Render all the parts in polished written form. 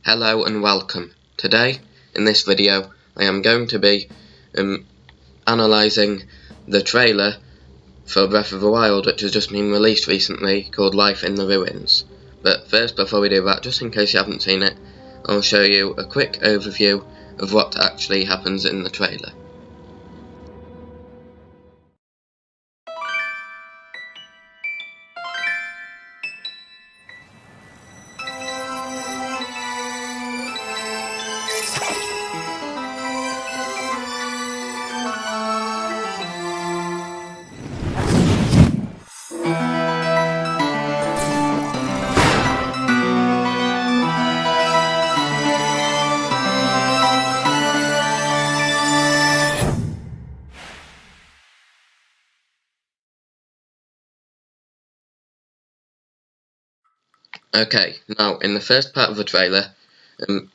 Hello and welcome. Today, in this video, I am going to be analysing the trailer for Breath of the Wild, which has just been released recently, called Life in the Ruins. But first, before we do that, just in case you haven't seen it, I'll show you a quick overview of what actually happens in the trailer. Okay, now in the first part of the trailer,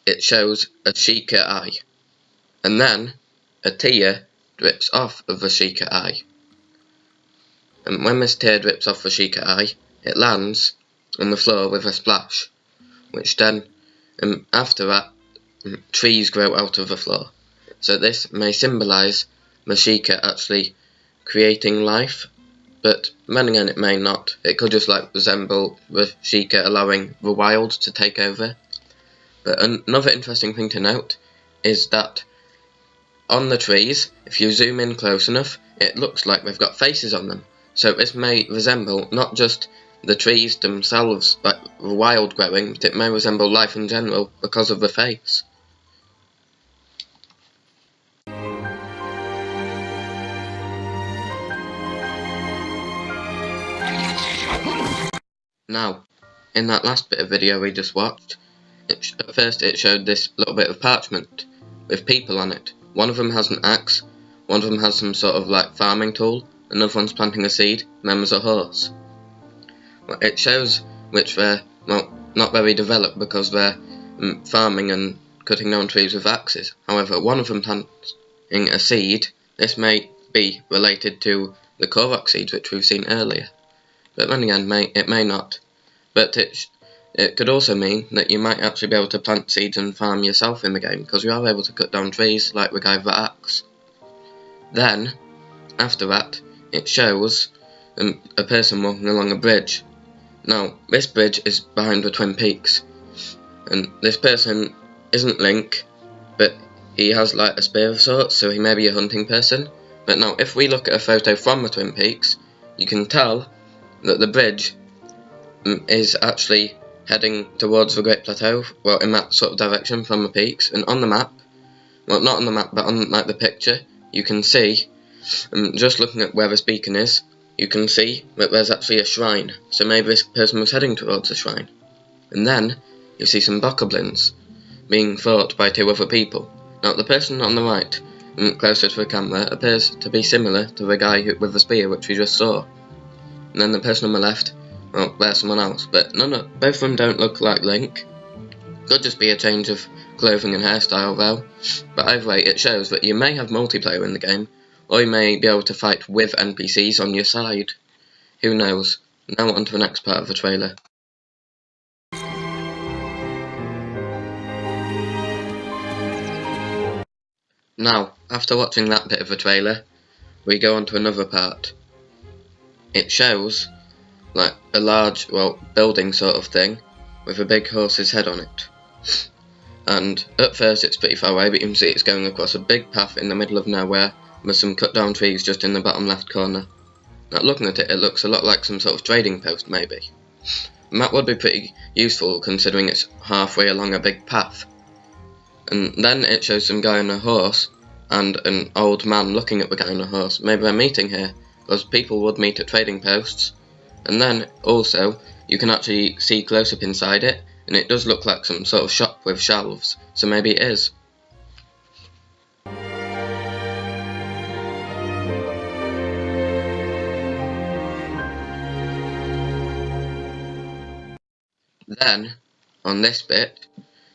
it shows a Sheikah eye, and then a tear drips off of the Sheikah eye. And when this tear drips off the Sheikah eye, it lands on the floor with a splash, which then, after that, trees grow out of the floor. So this may symbolise the Sheikah actually creating life, but then again it may not. It could just resemble the Sheikah allowing the wild to take over. But another interesting thing to note is that on the trees, if you zoom in close enough, it looks like they've got faces on them. So this may resemble not just the trees themselves, like the wild growing, but it may resemble life in general because of the face. Now, in that last bit of video we just watched, at first it showed this little bit of parchment with people on it. One of them has an axe, one of them has some sort of farming tool, another one's planting a seed, and then there's a horse. It shows which they're, not very developed because they're farming and cutting down trees with axes. However, one of them planting a seed. This may be related to the Korok seeds which we've seen earlier. But then again, it may not. But it could also mean that you might actually be able to plant seeds and farm yourself in the game, because you are able to cut down trees like the guy with the axe. Then, after that, it shows a person walking along a bridge. Now, this bridge is behind the Twin Peaks, and this person isn't Link, but he has a spear of sorts, so he may be a hunting person. But now, if we look at a photo from the Twin Peaks, you can tell that the bridge is actually heading towards the Great Plateau, in that sort of direction from the peaks. And on the map, not on the map, but on the picture, you can see, just looking at where this beacon is, you can see that there's actually a shrine. So maybe this person was heading towards the shrine. And then you see some bokoblins being fought by two other people. Now the person on the right, closer to the camera, appears to be similar to the guy with the spear which we just saw. And then the person on the left, there's someone else, but both of them don't look like Link. Could just be a change of clothing and hairstyle though. But either way, it shows that you may have multiplayer in the game, or you may be able to fight with NPCs on your side. Who knows? Now on to the next part of the trailer. Now, after watching that bit of the trailer, we go on to another part. It shows a large, building sort of thing with a big horse's head on it. And at first it's pretty far away, but you can see it's going across a big path in the middle of nowhere with some cut down trees just in the bottom left corner. Now looking at it, it looks a lot like some sort of trading post maybe. And that would be pretty useful considering it's halfway along a big path. And then it shows some guy on a horse and an old man looking at the guy on a horse. Maybe they're meeting here, because people would meet at trading posts. And then also you can actually see close up inside it, and it does look like some sort of shop with shelves, so maybe it is. Then on this bit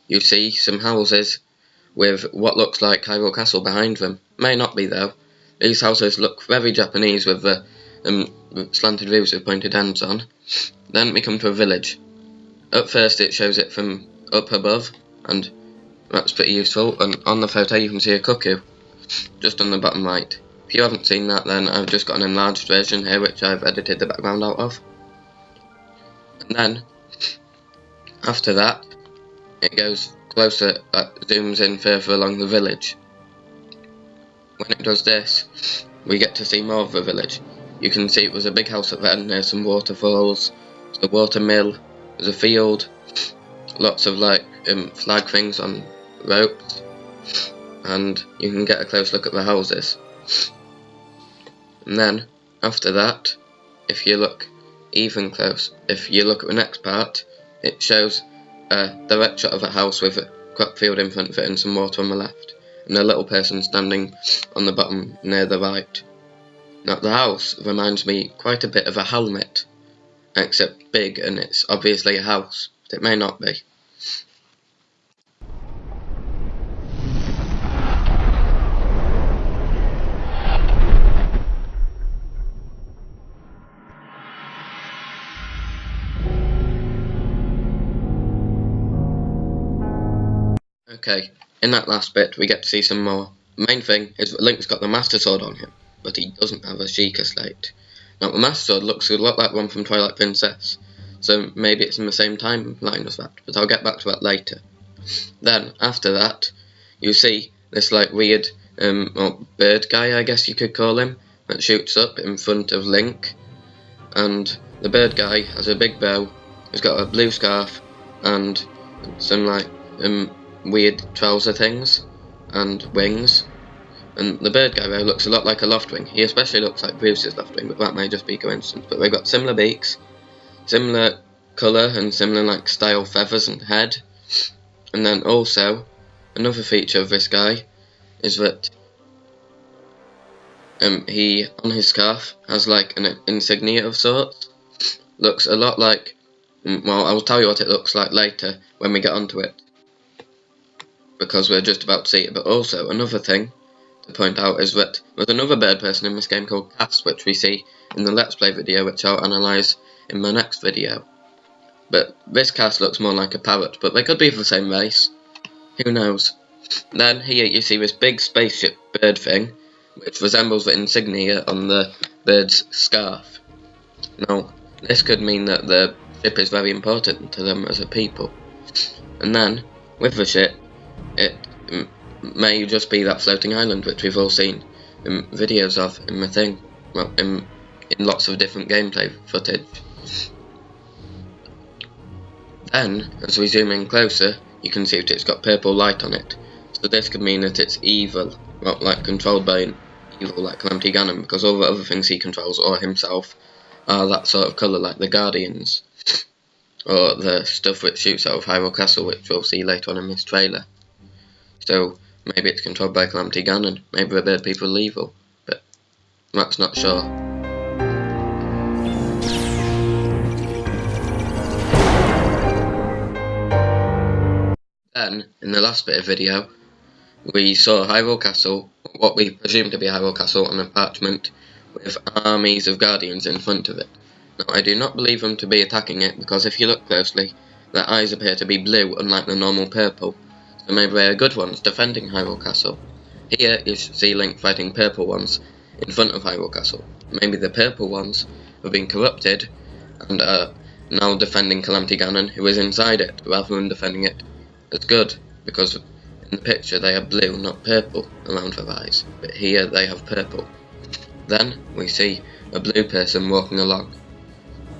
you see some houses with what looks like Hyrule Castle behind them. May not be though. These houses look very Japanese with the slanted roofs with pointed ends on. Then we come to a village. At first it shows it from up above, and that's pretty useful. And on the photo you can see a cuckoo just on the bottom right. If you haven't seen that, then I've just got an enlarged version here which I've edited the background out of. And then after that it goes closer, zooms in further along the village. When it does this, we get to see more of the village. You can see it was a big house at the end, there's some waterfalls, there's a water mill, there's a field, lots of like flag things on ropes, and you can get a close look at the houses. And then after that, if you look even close, if you look at the next part, it shows a direct shot of a house with a crop field in front of it and some water on the left, and a little person standing on the bottom near the right. Now the house reminds me quite a bit of a helmet, except big, and it's obviously a house, but it may not be. Okay, in that last bit we get to see some more. The main thing is that Link's got the Master Sword on him, but he doesn't have a Sheikah Slate. Now the Master Sword looks a lot like one from Twilight Princess, so maybe it's in the same timeline as that, but I'll get back to that later. Then, after that, you see this like weird bird guy, I guess you could call him, that shoots up in front of Link, and the bird guy has a big bow, he's got a blue scarf, and some like weird trouser things, and wings. And the bird guy though looks a lot like a Loftwing. He especially looks like Bruce's Loftwing, but that may just be coincidence. But they've got similar beaks, similar colour, and similar like style feathers and head. And then also, another feature of this guy is that he, on his scarf, has like an insignia of sorts. Looks a lot like, well, I'll tell you what it looks like later when we get onto it, because we're just about to see it. But also, another thing to point out is that there's another bird person in this game called Cass, which we see in the Let's Play video, which I'll analyse in my next video. But this Cass looks more like a parrot, but they could be the same race. Who knows? Then here you see this big spaceship bird thing, which resembles the insignia on the bird's scarf. Now, this could mean that the ship is very important to them as a people. And then, with the ship, it may just be that floating island which we've all seen videos of in the thing, well, in lots of different gameplay footage. Then, as we zoom in closer, you can see that it's got purple light on it. So this could mean that it's evil, well, like controlled by an evil like Calamity Ganon, because all the other things he controls, or himself, are that sort of colour, like the Guardians, or the stuff which shoots out of Hyrule Castle, which we'll see later on in this trailer. So maybe it's controlled by Calamity Ganon, maybe the bird people are evil, but that's not sure. Then, in the last bit of video, we saw Hyrule Castle, what we presume to be Hyrule Castle, on a parchment with armies of guardians in front of it. Now, I do not believe them to be attacking it, because if you look closely, their eyes appear to be blue, unlike the normal purple. So maybe they are good ones, defending Hyrule Castle. Here you see Link fighting purple ones in front of Hyrule Castle. Maybe the purple ones have been corrupted, and are now defending Calamity Ganon, who is inside it, rather than defending it as good, because in the picture they are blue, not purple, around their eyes, but here they have purple. Then we see a blue person walking along.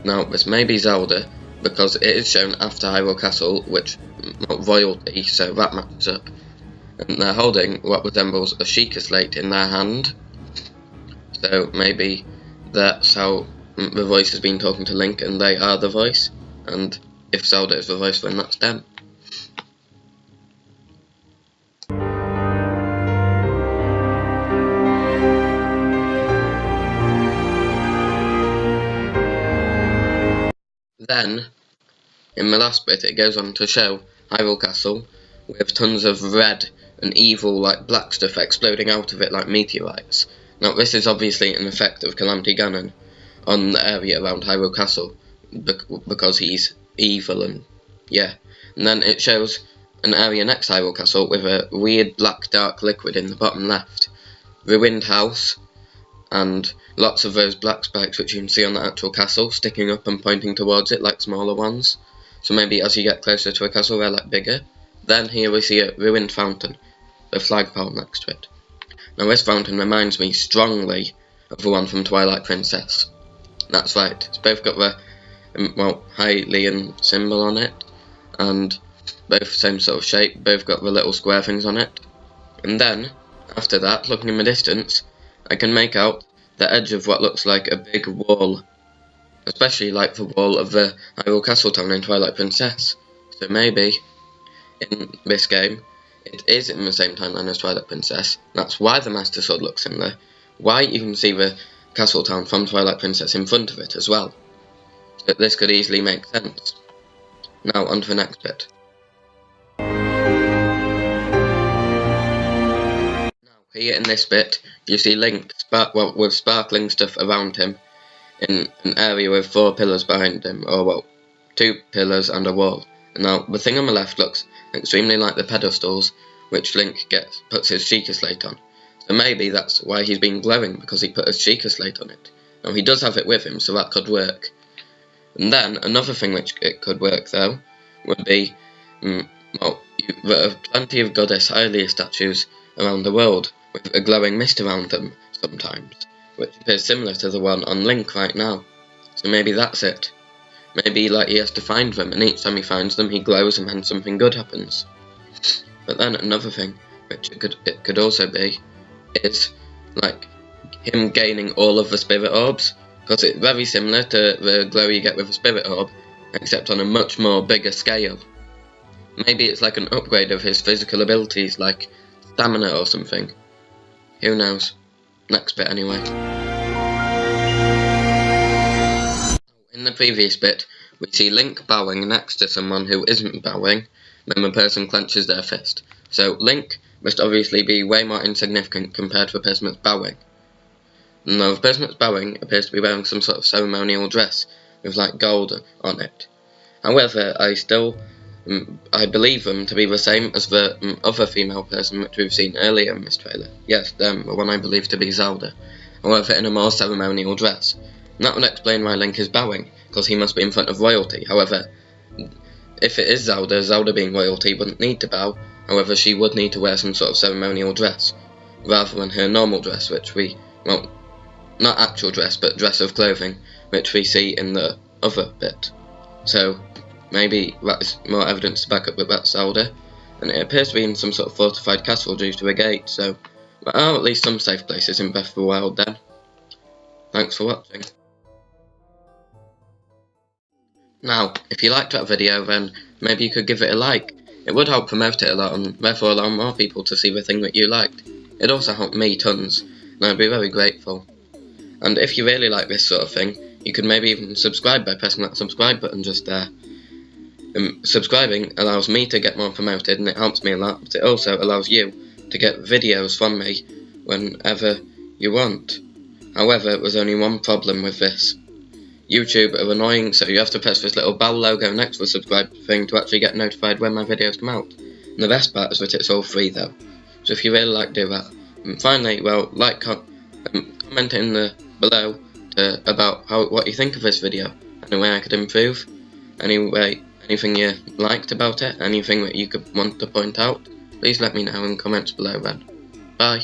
Now this may be Zelda, because it is shown after Hyrule Castle, which royalty, so that matches up. And they're holding what resembles a Sheikah Slate in their hand, so maybe that's how the voice has been talking to Link and they are the voice, and if Zelda is the voice, then that's them. Then, in the last bit, it goes on to show Hyrule Castle with tons of red and evil, like black stuff exploding out of it like meteorites. Now, this is obviously an effect of Calamity Ganon on the area around Hyrule Castle, because he's evil, and yeah. And then it shows an area next to Hyrule Castle with a weird black dark liquid in the bottom left, ruined house, and lots of those black spikes which you can see on the actual castle sticking up and pointing towards it like smaller ones. So maybe as you get closer to a castle they're like bigger. Then here we see a ruined fountain, with a flagpole next to it. Now this fountain reminds me strongly of the one from Twilight Princess. That's right, it's both got the Hylian symbol on it, and both same sort of shape, both got the little square things on it. And then, after that, looking in the distance, I can make out the edge of what looks like a big wall, especially like the wall of the Hyrule Castle town in Twilight Princess. So maybe, in this game, it is in the same timeline as Twilight Princess. That's why the Master Sword looks similar, why you can see the castle town from Twilight Princess in front of it as well. So this could easily make sense. Now on to the next bit. Here in this bit, you see Link with sparkling stuff around him in an area with 4 pillars behind him, or well, 2 pillars and a wall. Now, the thing on the left looks extremely like the pedestals which Link puts his Sheikah Slate on. So maybe that's why he's been glowing, because he put his Sheikah Slate on it. Now, he does have it with him, so that could work. And then, another thing which it could work, though, would be, there are plenty of Goddess Hylia statues around the world, with a glowing mist around them sometimes, which appears similar to the one on Link right now. So maybe that's it. Maybe like he has to find them, and each time he finds them he glows and then something good happens. But then another thing which it could also be is like him gaining all of the spirit orbs, because it's very similar to the glow you get with a spirit orb, except on a much more bigger scale. Maybe it's like an upgrade of his physical abilities, like stamina or something. Who knows? Next bit anyway. In the previous bit, we see Link bowing next to someone who isn't bowing when the person clenches their fist. So Link must obviously be way more insignificant compared to the person that's bowing. Now the person that's bowing appears to be wearing some sort of ceremonial dress with like gold on it. However, I believe them to be the same as the other female person which we've seen earlier in this trailer. Yes, them, the one I believe to be Zelda. However, in a more ceremonial dress. And that would explain why Link is bowing, because he must be in front of royalty. However, if it is Zelda, Zelda being royalty wouldn't need to bow. However, she would need to wear some sort of ceremonial dress, rather than her normal dress, which well, not actual dress, but dress of clothing, which we see in the other bit. So, maybe that is more evidence to back up that that's Zelda, and it appears to be in some sort of fortified castle due to a gate, so there are at least some safe places in Breath of the Wild then. Thanks for watching. Now, if you liked that video, then maybe you could give it a like. It would help promote it a lot, and therefore allow more people to see the thing that you liked. It'd also help me tons, and I'd be very grateful. And if you really like this sort of thing, you could maybe even subscribe by pressing that subscribe button just there. Subscribing allows me to get more promoted, and it helps me a lot, but it also allows you to get videos from me whenever you want. However, there's only one problem with this. YouTube are annoying, so you have to press this little bell logo next to the subscribe thing to actually get notified when my videos come out. And the best part is that it's all free though, so if you really like, do that. And finally, well, comment in below about what you think of this video, any way I could improve, anything you liked about it, anything that you could want to point out, please let me know in comments below then. Bye.